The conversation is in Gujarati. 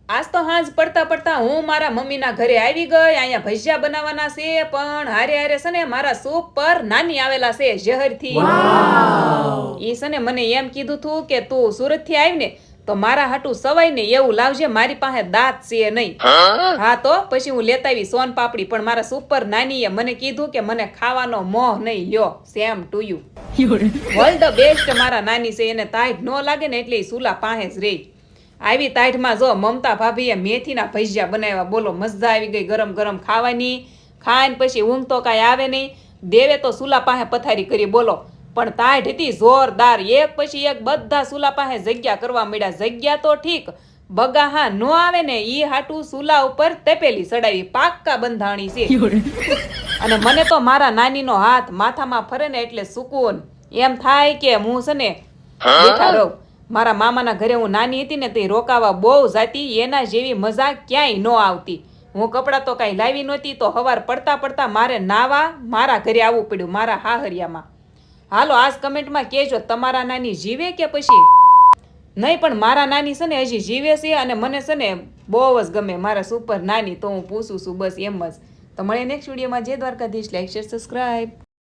આજ તો હાંજ પડતા પડતા હું મારા મમ્મીના ઘરે આવી ગઈ. અહીંયા ભજીયા બનાવવાના છે, પણ હારે હારે છે ને મારા સુપર નાની આવેલા છે શહેરથી. ઈ છે ને મને એમ કીધું તું કે તું સુરત થી આવી ને તો મારા હાટું સવાય ને એવું લાવજે, મારી પાસે દાંત છે નહીં. હા તો પછી હું લેતા આવી સોન પાપડી, પણ મારા સુપર નાનીએ મને કીધું કે મને ખાવાનો મોહ નહીં. લ્યો same to you. All the best. મારા નાની છે, એને તાઈટ ન લાગે ને એટલે સુલા પાસે જ રહી. આવી તાઈટમાં જો મમતા ભાભીએ મેથીના ભજીયા બનાવ્યા. બોલો મજા આવી ગઈ ગરમ ગરમ ખાવાની. ખાઈને પછી ઊંઘ તો કાંઈ આવે નહીં. દેવે તો સુલા પાસે પથારી કરી. બોલો પણ તાઈટ હતી જોરદાર. એક પછી એક બધા સુલા પાસે જગ્યા કરવા મળ્યા. જગ્યા તો ઠીક, બગાહા નો આવે ને ઈ હાટું સુલા ઉપર તપેલી ચડાવી. પાક્કા બંધાણી છે. અને મને તો મારા નાનીનો હાથ માથામાં ફરે ને એટલે સુકૂન. એમ થાય કે હું છે ને બેઠા રહું. મારા મામાના ઘરે હું નાની હતી ને તે રોકાવા બહુ જાતી. એના જેવી મજા ક્યાંય ન આવતી. હું કપડાં તો કાંઈ લાવી નહોતી, તો સવાર પડતા પડતા મારે નાવા મારા ઘરે આવવું પડ્યું, મારા હાહરિયામાં. હાલો આજ કમેન્ટમાં કહેજો તમારા નાની જીવે કે પછી નહીં. પણ મારા નાની છે ને હજી જીવે છે, અને મને છે ને બહુ જ ગમે મારા સુપર નાની. તો હું પૂછું છું બસ એમ જ. તો મળે નેક્સ્ટ વિડીયોમાં. જય દ્વારકાધીશ. Like share subscribe.